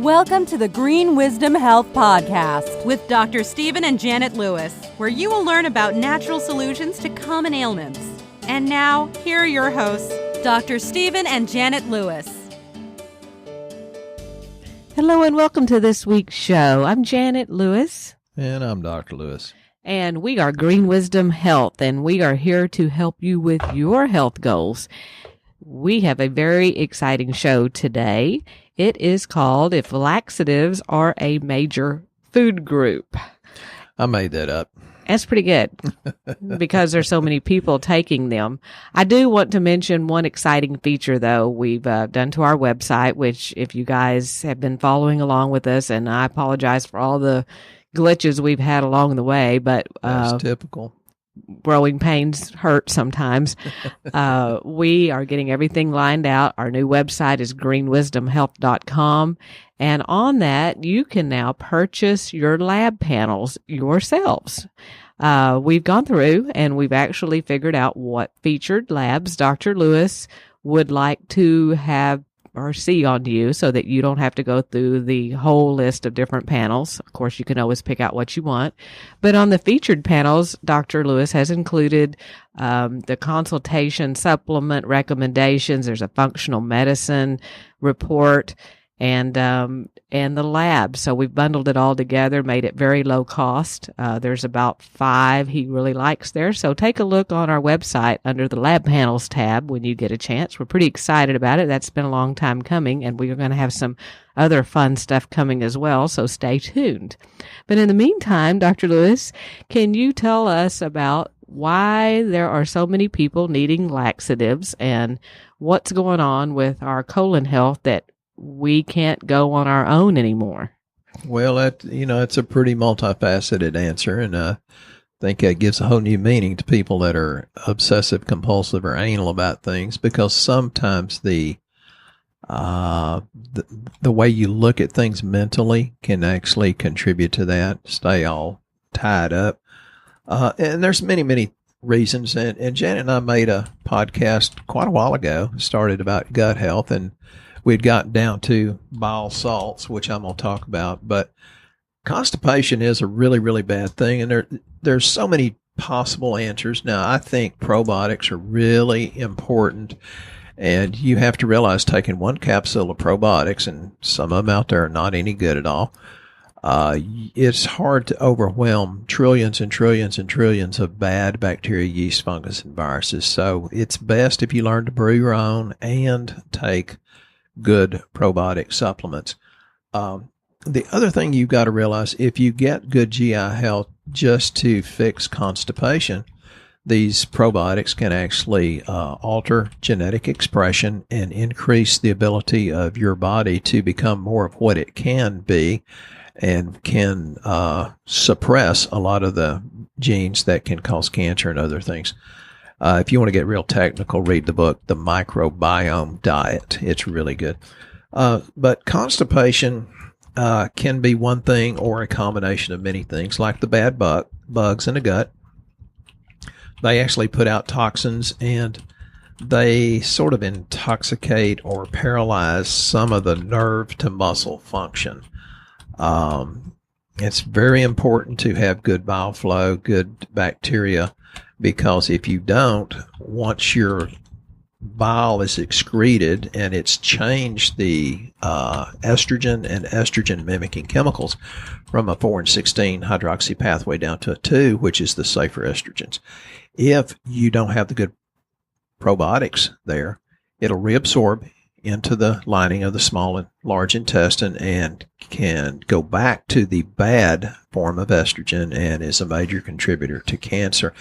Welcome to the Green Wisdom Health Podcast with Dr. Stephen and Janet Lewis, where you will learn about natural solutions to common ailments. And now, here are your hosts, Dr. Stephen and Janet Lewis. Hello and welcome to this week's show. I'm Janet Lewis. And I'm Dr. Lewis. And we are Green Wisdom Health, and we are here to help you with your health goals. We have a very exciting show today. It is called If Laxatives Are a Major Food Group. I made that up. That's pretty good because there's so many people taking them. I do want to mention one exciting feature, though, we've done to our website, which if you guys have been following along with us, and I apologize for all the glitches we've had along the way, but that's typical. Growing pains hurt sometimes. We are getting everything lined out. Our new website is greenwisdomhealth.com. And on that, you can now purchase your lab panels yourselves. We've gone through and we've actually figured out what featured labs Dr. Lewis would like to have or see on you so that you don't have to go through the whole list of different panels. Of course, you can always pick out what you want. But on the featured panels, Dr. Lewis has included the consultation supplement recommendations. There's a functional medicine report and the lab. So we've bundled it all together, made it very low cost. There's about 5 he really likes there. So take a look on our website under the lab panels tab when you get a chance. We're pretty excited about it. That's been a long time coming, and we're going to have some other fun stuff coming as well. So stay tuned. But in the meantime, Dr. Lewis, can you tell us about why there are so many people needing laxatives and what's going on with our colon health that we can't go on our own anymore? Well, it's a pretty multifaceted answer, and I think it gives a whole new meaning to people that are obsessive, compulsive, or anal about things, because sometimes the way you look at things mentally can actually contribute to that, stay all tied up. And there's many, many reasons. And Janet and I made a podcast quite a while ago, started about gut health, and we'd gotten down to bile salts, which I'm going to talk about. But constipation is a really, really bad thing, and there's so many possible answers. Now, I think probiotics are really important, and you have to realize taking one capsule of probiotics, and some of them out there are not any good at all, it's hard to overwhelm trillions and trillions and trillions of bad bacteria, yeast, fungus, and viruses. So it's best if you learn to brew your own and take good probiotic supplements. The other thing you've got to realize, if you get good GI health just to fix constipation, these probiotics can actually alter genetic expression and increase the ability of your body to become more of what it can be, and can suppress a lot of the genes that can cause cancer and other things. If you want to get real technical, read the book, The Microbiome Diet. It's really good. But constipation can be one thing or a combination of many things, like the bad bugs in the gut. They actually put out toxins, and they sort of intoxicate or paralyze some of the nerve to muscle function. It's very important to have good bile flow, good bacteria, because if you don't, once your bile is excreted and it's changed the estrogen and estrogen mimicking chemicals from a 4 and 16 hydroxy pathway down to a 2, which is the safer estrogens. If you don't have the good probiotics there, it'll reabsorb into the lining of the small and large intestine and can go back to the bad form of estrogen and is a major contributor to cancer.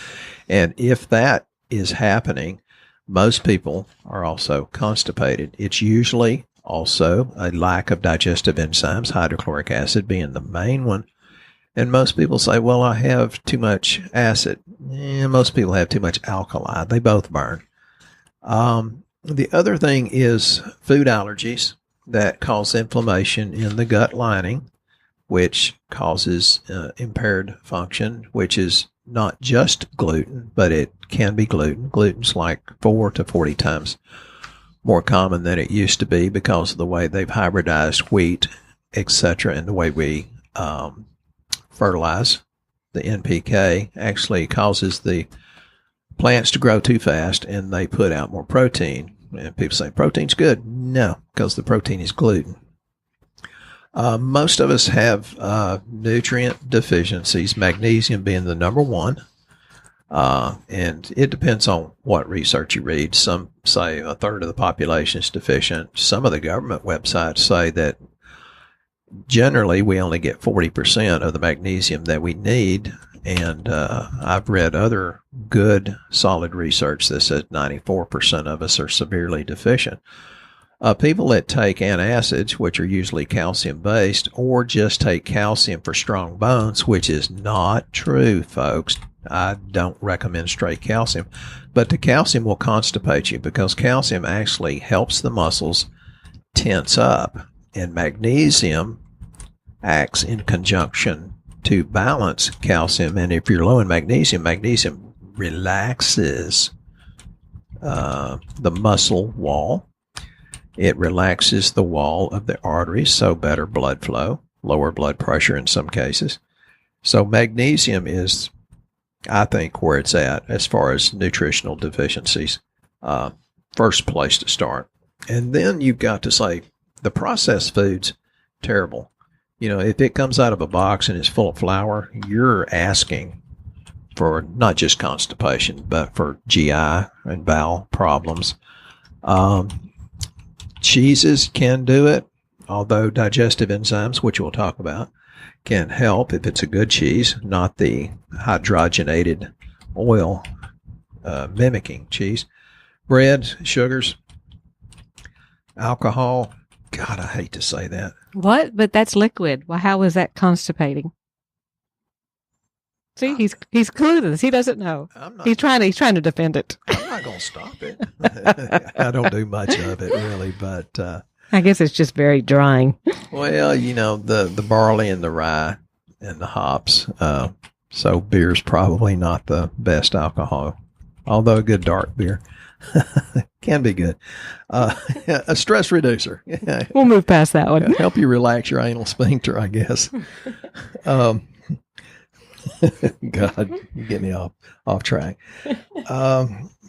And if that is happening, most people are also constipated. It's usually also a lack of digestive enzymes, hydrochloric acid being the main one. And most people say, well, I have too much acid. Most people have too much alkali. They both burn. The other thing is food allergies that cause inflammation in the gut lining, which causes impaired function, which is not just gluten, but it can be gluten. Gluten's like 4 to 40 times more common than it used to be because of the way they've hybridized wheat etc., and the way we fertilize, the NPK actually causes the plants to grow too fast, and they put out more protein. And people say protein's good. No, because the protein is gluten. Most of us have nutrient deficiencies, magnesium being the number one. And it depends on what research you read. Some say a third of the population is deficient. Some of the government websites say that generally we only get 40% of the magnesium that we need. And I've read other good, solid research that says 94% of us are severely deficient. People that take antacids, which are usually calcium-based, or just take calcium for strong bones, which is not true, folks. I don't recommend straight calcium. But the calcium will constipate you because calcium actually helps the muscles tense up. And magnesium acts in conjunction to balance calcium. And if you're low in magnesium, magnesium relaxes the muscle wall. It relaxes the wall of the arteries, so better blood flow, lower blood pressure in some cases. So magnesium is, I think, where it's at as far as nutritional deficiencies. First place to start. And then you've got to say, the processed foods, terrible. You know, if it comes out of a box and is full of flour, you're asking for not just constipation, but for GI and bowel problems. Cheeses can do it, although digestive enzymes, which we'll talk about, can help if it's a good cheese, not the hydrogenated oil mimicking cheese. Bread, sugars, alcohol. God, I hate to say that. What? But that's liquid. Well, how is that constipating? See, he's clueless. He doesn't know. He's trying to defend it. I'm not going to stop it. I don't do much of it really, but I guess it's just very drying. Well, you know, the barley and the rye and the hops. So beer's probably not the best alcohol, although a good dark beer can be good. A stress reducer. We'll move past that one. Help you relax your anal sphincter, I guess. God, you get me off track.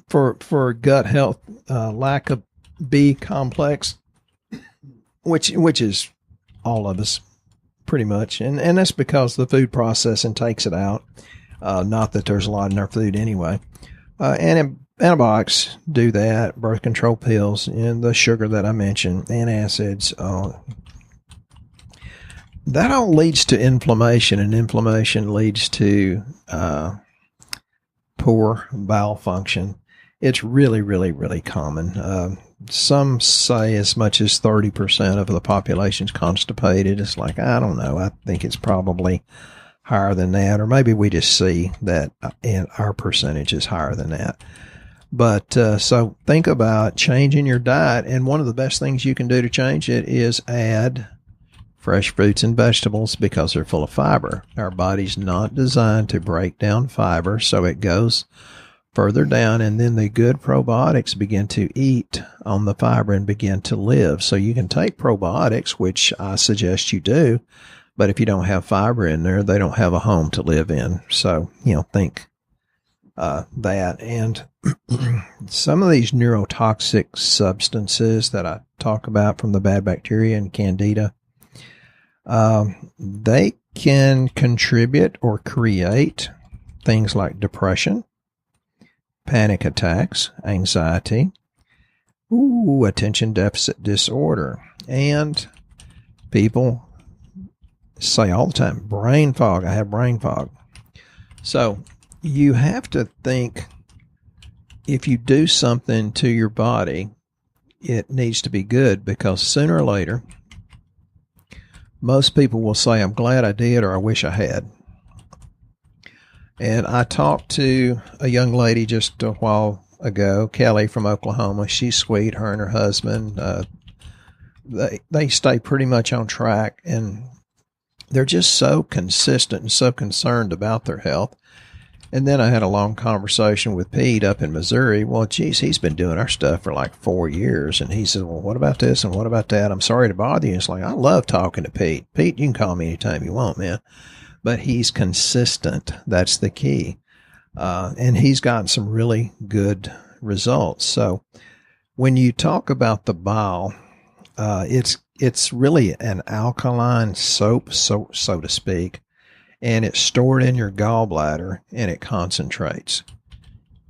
For gut health, lack of B complex, which is all of us pretty much, and that's because the food processing takes it out. Not that there's a lot in our food anyway. Antibiotics do that. Birth control pills and the sugar that I mentioned, antacids. That all leads to inflammation, and inflammation leads to poor bowel function. It's really, really, really common. Some say as much as 30% of the population is constipated. It's like, I don't know. I think it's probably higher than that, or maybe we just see that in our percentage is higher than that. But so think about changing your diet, and one of the best things you can do to change it is add fresh fruits and vegetables because they're full of fiber. Our body's not designed to break down fiber, so it goes further down, and then the good probiotics begin to eat on the fiber and begin to live. So you can take probiotics, which I suggest you do, but if you don't have fiber in there, they don't have a home to live in. So, you know, think that. And some of these neurotoxic substances that I talk about from the bad bacteria and candida, they can contribute or create things like depression, panic attacks, anxiety, attention deficit disorder, and people say all the time, brain fog. I have brain fog. So you have to think, if you do something to your body, it needs to be good, because sooner or later, most people will say, I'm glad I did, or I wish I had. And I talked to a young lady just a while ago, Kelly from Oklahoma. She's sweet, her and her husband. They stay pretty much on track, and they're just so consistent and so concerned about their health. And then I had a long conversation with Pete up in Missouri. Well, geez, he's been doing our stuff for like 4 years. And he said, well, what about this and what about that? I'm sorry to bother you. It's like, I love talking to Pete. Pete, you can call me anytime you want, man. But he's consistent. That's the key. And he's gotten some really good results. So when you talk about the bile, it's really an alkaline soap, so to speak. And it's stored in your gallbladder and it concentrates.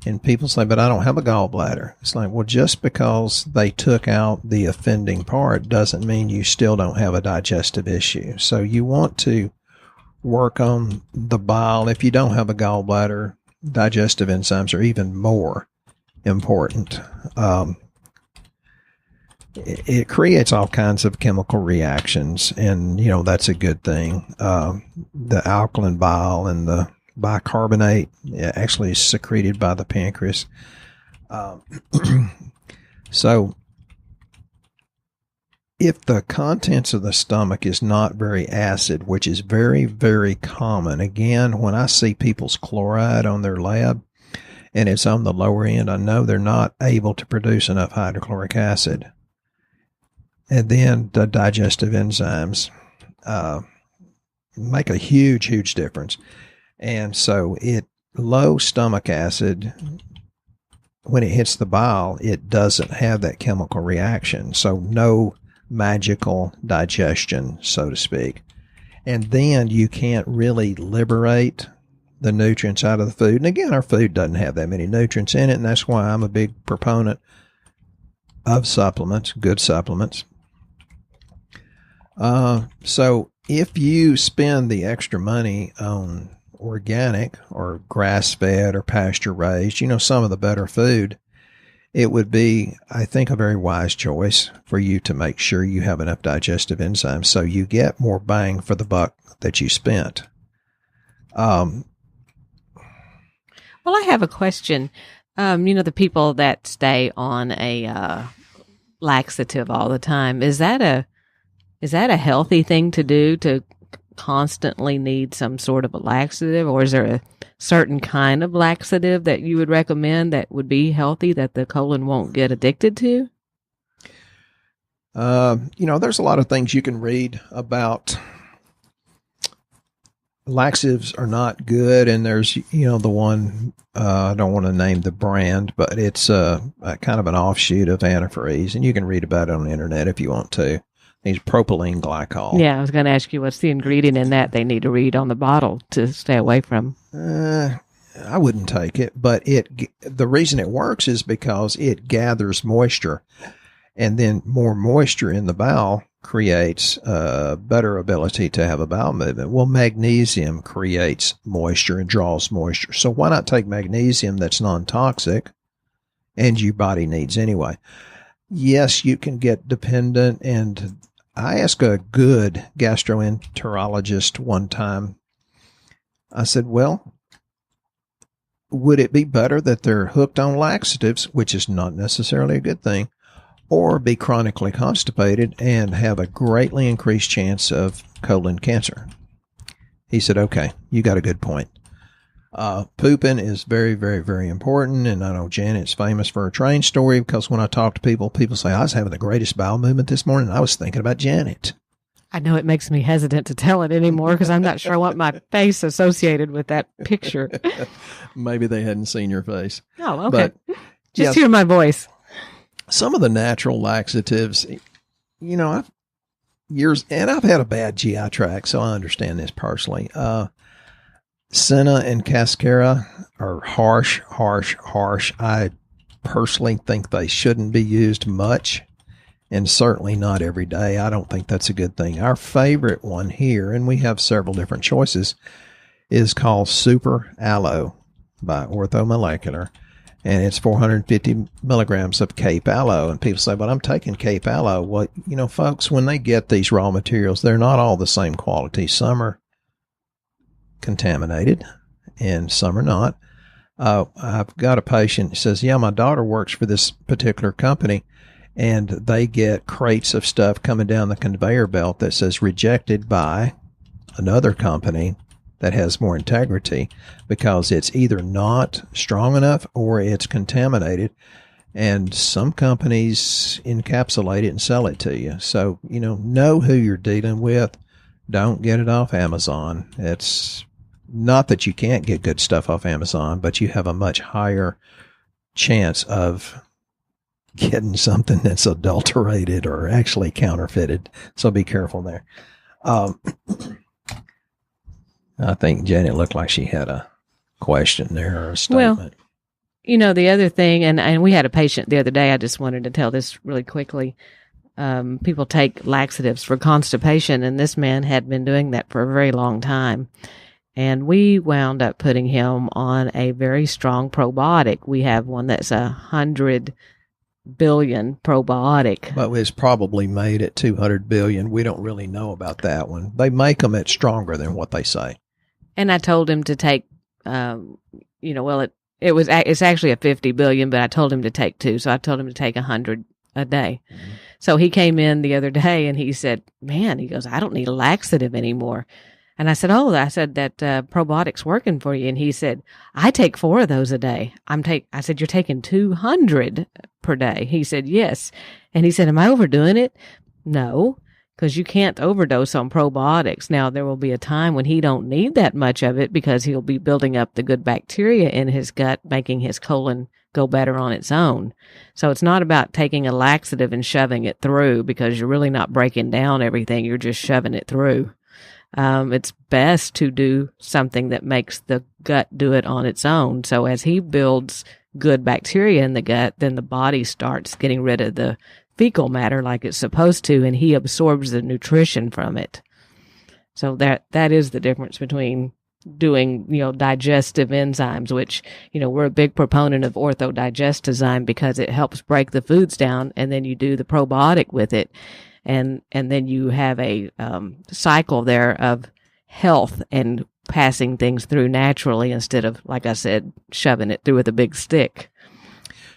And people say, but I don't have a gallbladder. It's like, well, just because they took out the offending part doesn't mean you still don't have a digestive issue. So you want to work on the bile. If you don't have a gallbladder, digestive enzymes are even more important. It creates all kinds of chemical reactions, and, that's a good thing. The alkaline bile and the bicarbonate actually is secreted by the pancreas. So if the contents of the stomach is not very acid, which is very, very common, again, when I see people's chloride on their lab and it's on the lower end, I know they're not able to produce enough hydrochloric acid. And then the digestive enzymes make a huge, huge difference. And so low stomach acid, when it hits the bile, it doesn't have that chemical reaction. So no magical digestion, so to speak. And then you can't really liberate the nutrients out of the food. And again, our food doesn't have that many nutrients in it, and that's why I'm a big proponent of supplements, good supplements. So if you spend the extra money on organic or grass-fed or pasture-raised, some of the better food, it would be, I think, a very wise choice for you to make sure you have enough digestive enzymes so you get more bang for the buck that you spent. Well, I have a question. The people that stay on a laxative all the time, is that a healthy thing to do, to constantly need some sort of a laxative, or is there a certain kind of laxative that you would recommend that would be healthy that the colon won't get addicted to? There's a lot of things you can read about. Laxatives are not good, and there's, the one, I don't want to name the brand, but it's a kind of an offshoot of antifreeze, and you can read about it on the internet if you want to. It's propylene glycol. Yeah, I was going to ask you, what's the ingredient in that they need to read on the bottle to stay away from? I wouldn't take it, but the reason it works is because it gathers moisture, and then more moisture in the bowel creates a better ability to have a bowel movement. Well, magnesium creates moisture and draws moisture. So why not take magnesium that's non-toxic and your body needs anyway? Yes, you can get dependent, and I asked a good gastroenterologist one time, I said, well, would it be better that they're hooked on laxatives, which is not necessarily a good thing, or be chronically constipated and have a greatly increased chance of colon cancer? He said, okay, you got a good point. Pooping is very, very, very important. And I know Janet's famous for her train story, because when I talk to people say, I was having the greatest bowel movement this morning, and I was thinking about Janet. I know it makes me hesitant to tell it anymore because I'm not sure I want my face associated with that picture. Maybe they hadn't seen your face. Oh, okay. But, just hear my voice. Some of the natural laxatives, I've had a bad GI tract, so I understand this personally. Senna and Cascara are harsh. I personally think they shouldn't be used much, and certainly not every day. I don't think that's a good thing. Our favorite one here, and we have several different choices, is called Super Aloe by Ortho Molecular, and it's 450 milligrams of Cape Aloe. And people say, but I'm taking Cape Aloe. Well, folks, when they get these raw materials, they're not all the same quality. Some are contaminated and some are not. I've got a patient who says, yeah, my daughter works for this particular company, and they get crates of stuff coming down the conveyor belt that says rejected by another company that has more integrity, because it's either not strong enough or it's contaminated. And some companies encapsulate it and sell it to you. So, know who you're dealing with. Don't get it off Amazon. It's not that you can't get good stuff off Amazon, but you have a much higher chance of getting something that's adulterated or actually counterfeited. So be careful there. I think Janet looked like she had a question there or a statement. Well, the other thing, and we had a patient the other day, I just wanted to tell this really quickly. People take laxatives for constipation, and this man had been doing that for a very long time. And we wound up putting him on a very strong probiotic. We have one that's 100 billion probiotic. But it's probably made at 200 billion. We don't really know about that one. They make them at stronger than what they say. And I told him to take, it's actually a 50 billion, but I told him to take 2. So I told him to take 100 a day. Mm-hmm. So he came in the other day and he said, man, he goes, I don't need a laxative anymore. And I said, that probiotic's working for you. And he said, I take 4 of those a day. I said, you're taking 200 per day. He said, yes. And he said, am I overdoing it? No, because you can't overdose on probiotics. Now, there will be a time when he don't need that much of it because he'll be building up the good bacteria in his gut, making his colon go better on its own. So it's not about taking a laxative and shoving it through, because you're really not breaking down everything. You're just shoving it through. It's best to do something that makes the gut do it on its own. So as he builds good bacteria in the gut, then the body starts getting rid of the fecal matter like it's supposed to, and he absorbs the nutrition from it. So that is the difference between doing, digestive enzymes, which, we're a big proponent of Ortho Digestzyme because it helps break the foods down, and then you do the probiotic with it. And then you have a cycle there of health and passing things through naturally instead of, like I said, shoving it through with a big stick.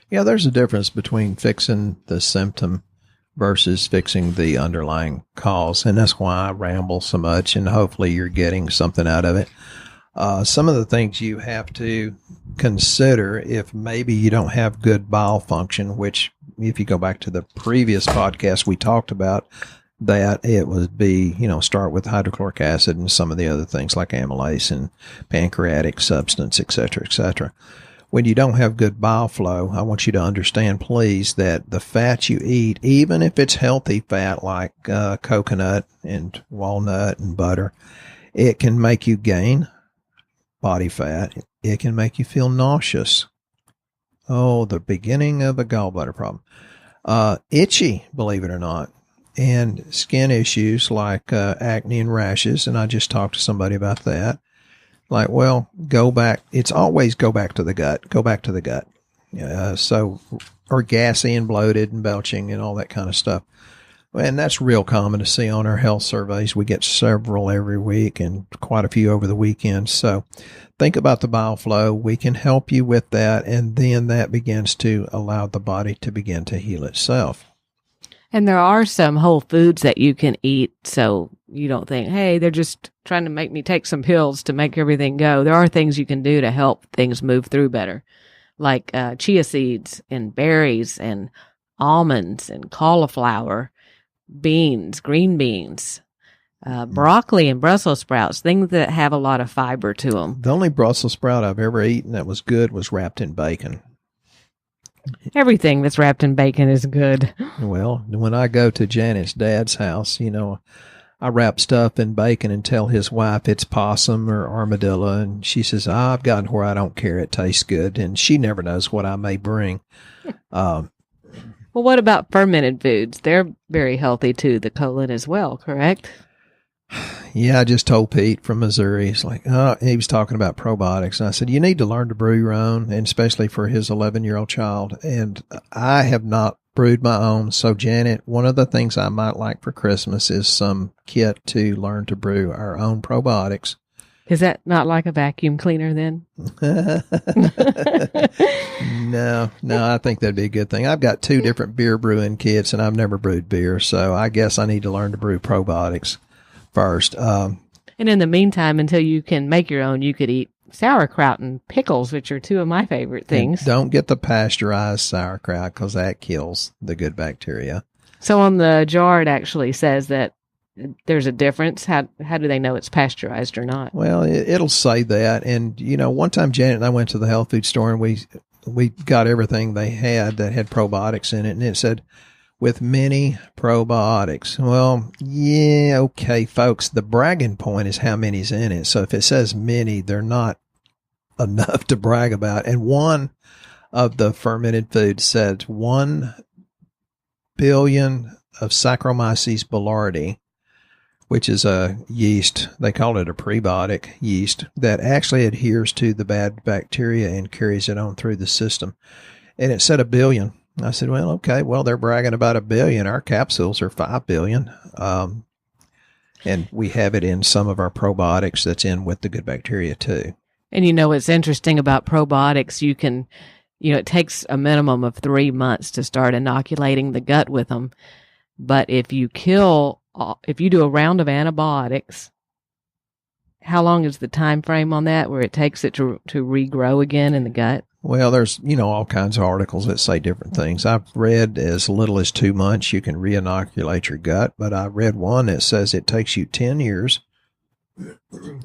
Yeah, there's a difference between fixing the symptom versus fixing the underlying cause. And that's why I ramble so much, and hopefully you're getting something out of it. Some of the things you have to consider if maybe you don't have good bowel function, which if you go back to the previous podcast, we talked about that it would be, start with hydrochloric acid and some of the other things like amylase and pancreatic substance, et cetera, et cetera. When you don't have good bile flow, I want you to understand, please, that the fat you eat, even if it's healthy fat like coconut and walnut and butter, it can make you gain body fat. It can make you feel nauseous. Oh, the beginning of a gallbladder problem. Itchy, believe it or not. And skin issues like acne and rashes. And I just talked to somebody about that. Like, well, go back. It's always go back to the gut. Go back to the gut. Or gassy and bloated and belching and all that kind of stuff. And that's real common to see on our health surveys. We get several every week and quite a few over the weekend. So think about the bile flow. We can help you with that. And then that begins to allow the body to begin to heal itself. And there are some whole foods that you can eat, so you don't think, hey, they're just trying to make me take some pills to make everything go. There are things you can do to help things move through better, like chia seeds and berries and almonds and cauliflower, beans, green beans, broccoli and Brussels sprouts, things that have a lot of fiber to them. The only Brussels sprout I've ever eaten that was good was wrapped in bacon. Everything that's wrapped in bacon is good. Well, when I go to Janet's dad's house, I wrap stuff in bacon and tell his wife it's possum or armadillo. And she says, I've gotten where I don't care. It tastes good. And she never knows what I may bring. Well, what about fermented foods? They're very healthy to the colon as well, correct? Yeah, I just told Pete from Missouri. He's like, he was talking about probiotics. And I said, you need to learn to brew your own, and especially for his 11-year-old child. And I have not brewed my own. So, Janet, one of the things I might like for Christmas is some kit to learn to brew our own probiotics. Is that not like a vacuum cleaner then? No, I think that'd be a good thing. I've got 2 different beer brewing kits, and I've never brewed beer. So I guess I need to learn to brew probiotics first. And in the meantime, until you can make your own, you could eat sauerkraut and pickles, which are two of my favorite things. And don't get the pasteurized sauerkraut because that kills the good bacteria. So on the jar, it actually says that there's a difference. How do they know it's pasteurized or not? Well, it'll say that. And, one time Janet and I went to the health food store and we got everything they had that had probiotics in it. And it said, with many probiotics. Well, yeah, okay, folks. The bragging point is how many's in it. So if it says many, they're not enough to brag about. And one of the fermented foods said 1 billion of Saccharomyces boulardii, which is a yeast. They call it a prebiotic yeast that actually adheres to the bad bacteria and carries it on through the system. And it said 1 billion. I said, well, okay, they're bragging about 1 billion. Our capsules are 5 billion. And we have it in some of our probiotics that's in with the good bacteria too. And what's interesting about probiotics, you can, it takes a minimum of 3 months to start inoculating the gut with them. But if you do a round of antibiotics, how long is the time frame on that where it takes it to regrow again in the gut? Well, there's, all kinds of articles that say different things. I've read as little as 2 months you can re-inoculate your gut, but I read one that says it takes you 10 years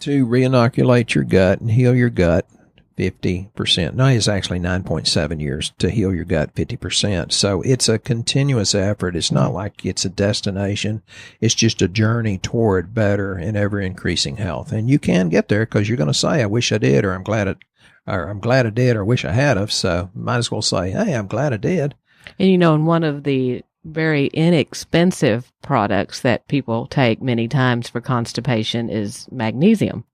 to re-inoculate your gut and heal your gut 50%. No, it's actually 9.7 years to heal your gut 50%. So it's a continuous effort. It's not like it's a destination. It's just a journey toward better and ever increasing health. And you can get there because you're going to say, I wish I did, or I'm glad I did, or wish I had of. So might as well say, hey, I'm glad I did. And and one of the very inexpensive products that people take many times for constipation is magnesium.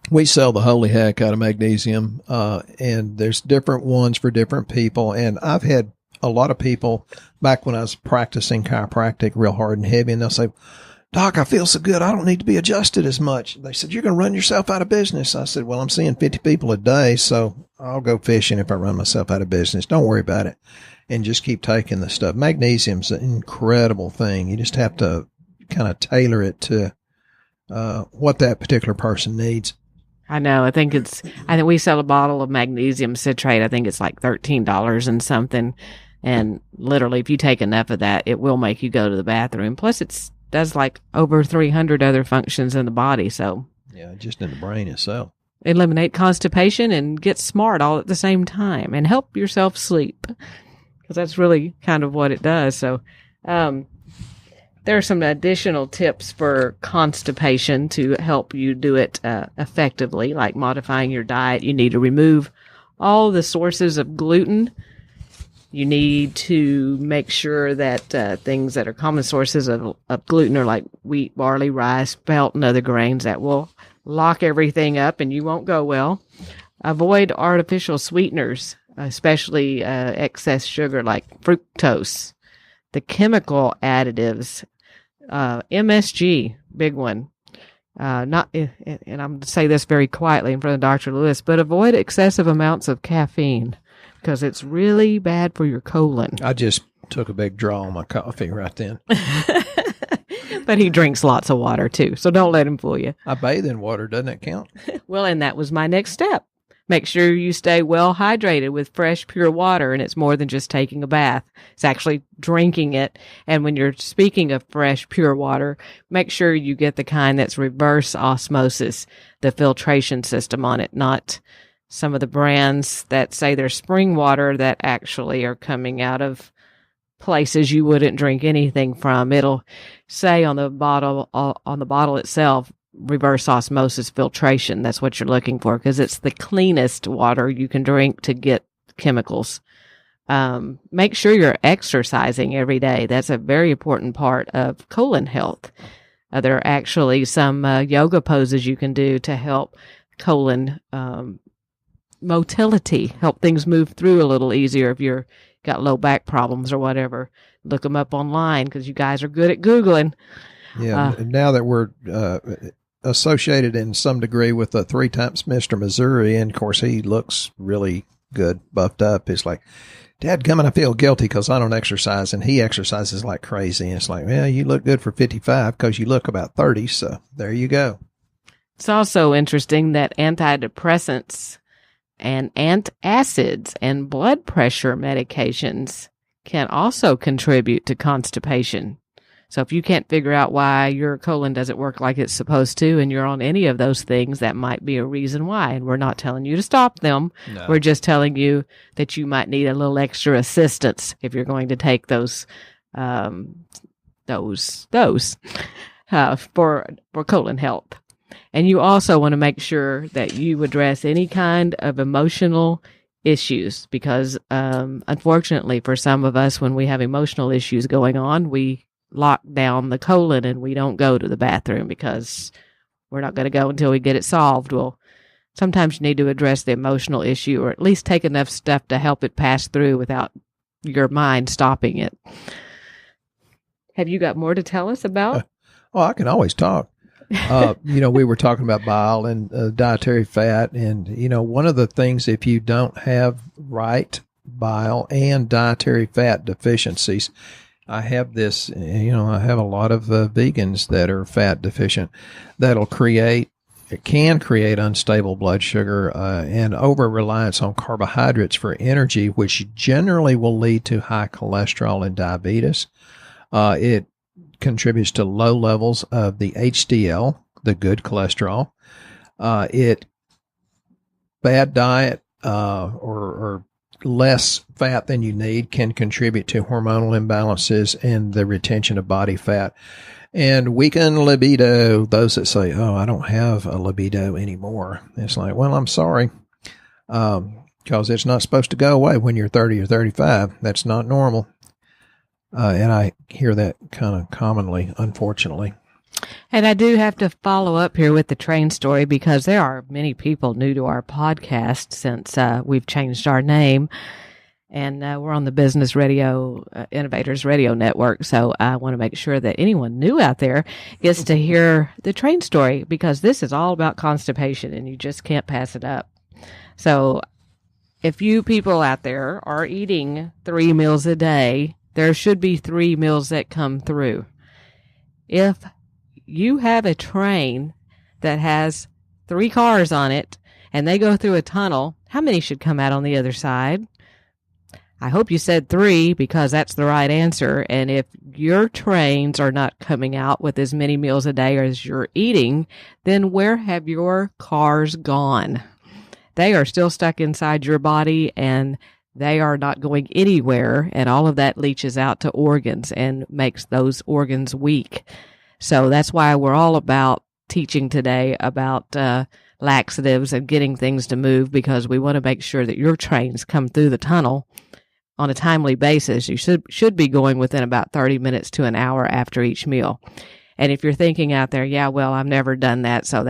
We sell the holy heck out of magnesium, and there's different ones for different people. And I've had a lot of people back when I was practicing chiropractic real hard and heavy, and they'll say, Doc, I feel so good. I don't need to be adjusted as much. They said, you're going to run yourself out of business. I said, well, I'm seeing 50 people a day, so I'll go fishing if I run myself out of business. Don't worry about it. And just keep taking the stuff. Magnesium's an incredible thing. You just have to kind of tailor it to what that particular person needs. I know. I think we sell a bottle of magnesium citrate. I think it's like $13 and something. And literally, if you take enough of that, it will make you go to the bathroom. Plus, it does like over 300 other functions in the body. So yeah, just in the brain itself. Eliminate constipation and get smart all at the same time and help yourself sleep, because that's really kind of what it does. So there are some additional tips for constipation to help you do it effectively, like modifying your diet. You need to remove all the sources of gluten. You need to make sure that things that are common sources of gluten are like wheat, barley, rice, spelt, and other grains that will lock everything up and you won't go well. Avoid artificial sweeteners, especially excess sugar like fructose. The chemical additives, MSG, big one. And I'm going to say this very quietly in front of Dr. Lewis, but avoid excessive amounts of caffeine because it's really bad for your colon. I just took a big draw on my coffee right then. But he drinks lots of water too, so don't let him fool you. I bathe in water. Doesn't that count? Well, and that was my next step. Make sure you stay well hydrated with fresh, pure water, and it's more than just taking a bath. It's actually drinking it. And when you're speaking of fresh, pure water, make sure you get the kind that's reverse osmosis, the filtration system on it, not some of the brands that say they're spring water that actually are coming out of places you wouldn't drink anything from. It'll say on the bottle itself, reverse osmosis filtration. That's what you're looking for because it's the cleanest water you can drink to get chemicals. Make sure you're exercising every day. That's a very important part of colon health. There are actually some yoga poses you can do to help colon motility, help things move through a little easier if you're got low back problems or whatever. Look them up online because you guys are good at Googling. Yeah, now that we're associated in some degree with a 3 times Mr. Missouri, and of course he looks really good, buffed up. It's like Dadgummit, I feel guilty because I don't exercise, and he exercises like crazy. And it's like, well, you look good for 55 because you look about 30. So there you go. It's also interesting that antidepressants and antacids and blood pressure medications can also contribute to constipation. So if you can't figure out why your colon doesn't work like it's supposed to, and you're on any of those things, that might be a reason why. And we're not telling you to stop them. No. We're just telling you that you might need a little extra assistance if you're going to take those for colon health. And you also want to make sure that you address any kind of emotional issues, because unfortunately for some of us, when we have emotional issues going on, we lock down the colon and we don't go to the bathroom because we're not going to go until we get it solved. Well, sometimes you need to address the emotional issue, or at least take enough stuff to help it pass through without your mind stopping it. Have you got more to tell us about? Oh, I can always talk. We were talking about bile and dietary fat. And, one of the things, if you don't have right bile and dietary fat deficiencies, I have this, I have a lot of vegans that are fat deficient. It can create unstable blood sugar and over-reliance on carbohydrates for energy, which generally will lead to high cholesterol and diabetes. It contributes to low levels of the HDL, the good cholesterol. Bad diet or less fat than you need can contribute to hormonal imbalances and the retention of body fat and weaken libido. Those that say, oh, I don't have a libido anymore. It's like, well, I'm sorry. Because it's not supposed to go away when you're 30 or 35. That's not normal. And I hear that kind of commonly, unfortunately. And I do have to follow up here with the train story, because there are many people new to our podcast since we've changed our name. And we're on the Business Radio, Innovators Radio Network. So I want to make sure that anyone new out there gets to hear the train story, because this is all about constipation and you just can't pass it up. So if you people out there are eating 3 meals a day, there should be 3 meals that come through. If you have a train that has 3 cars on it and they go through a tunnel, how many should come out on the other side? I hope you said 3, because that's the right answer. And if your trains are not coming out with as many meals a day as you're eating, then where have your cars gone? They are still stuck inside your body and they are not going anywhere. And all of that leaches out to organs and makes those organs weak. So that's why we're all about teaching today about laxatives and getting things to move, because we want to make sure that your trains come through the tunnel on a timely basis. You should be going within about 30 minutes to an hour after each meal. And if you're thinking out there, yeah, well, I've never done that, so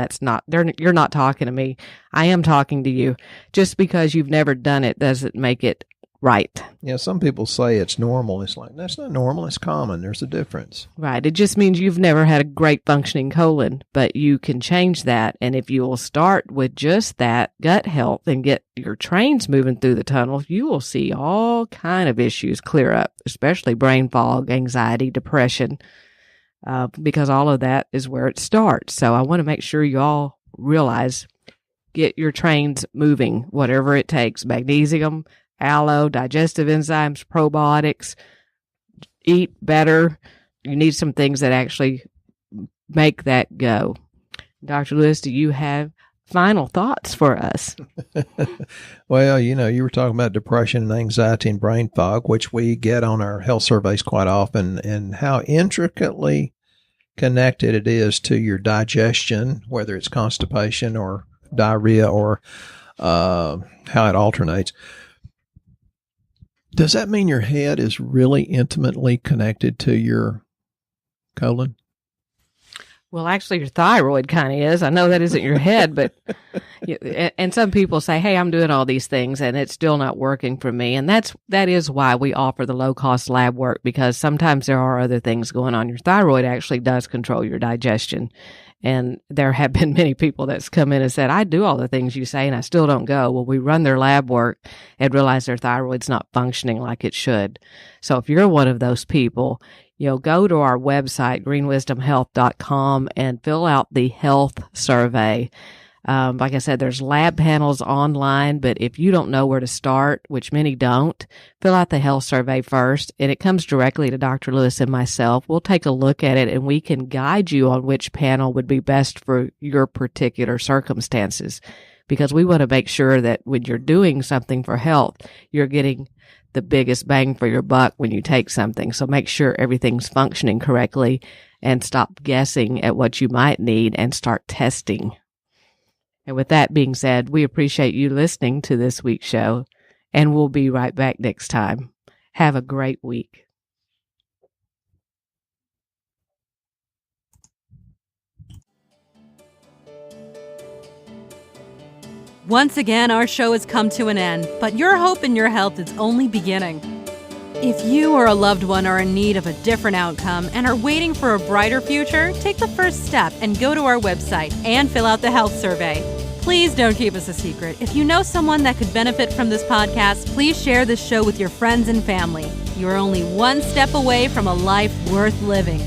you're not talking to me. I am talking to you. Just because you've never done it doesn't make it right. Yeah, some people say it's normal. It's like, that's not normal. It's common. There's a difference. Right. It just means you've never had a great functioning colon, but you can change that. And if you will start with just that gut health and get your trains moving through the tunnel, you will see all kind of issues clear up, especially brain fog, anxiety, depression, because all of that is where it starts. So I want to make sure you all realize, get your trains moving, whatever it takes. Magnesium, aloe, digestive enzymes, probiotics, eat better. You need some things that actually make that go. Dr. Lewis, do you have final thoughts for us? Well, you were talking about depression and anxiety and brain fog, which we get on our health surveys quite often, and how intricately connected it is to your digestion, whether it's constipation or diarrhea or how it alternates. Does that mean your head is really intimately connected to your colon? Well, actually, your thyroid kind of is. I know that isn't your head, but and some people say, "Hey, I'm doing all these things, and it's still not working for me." And that is why we offer the low cost lab work, because sometimes there are other things going on. Your thyroid actually does control your digestion, and there have been many people that's come in and said, "I do all the things you say, and I still don't go." Well, we run their lab work and realize their thyroid's not functioning like it should. So if you're one of those people, go to our website, greenwisdomhealth.com, and fill out the health survey. Like I said, there's lab panels online, but if you don't know where to start, which many don't, fill out the health survey first, and it comes directly to Dr. Lewis and myself. We'll take a look at it, and we can guide you on which panel would be best for your particular circumstances, because we want to make sure that when you're doing something for health, you're getting the biggest bang for your buck when you take something. So make sure everything's functioning correctly and stop guessing at what you might need and start testing. And with that being said, we appreciate you listening to this week's show, and we'll be right back next time. Have a great week. Once again, our show has come to an end, but your hope in your health is only beginning. If you or a loved one are in need of a different outcome and are waiting for a brighter future, take the first step and go to our website and fill out the health survey. Please don't keep us a secret. If you know someone that could benefit from this podcast, please share this show with your friends and family. You are only one step away from a life worth living.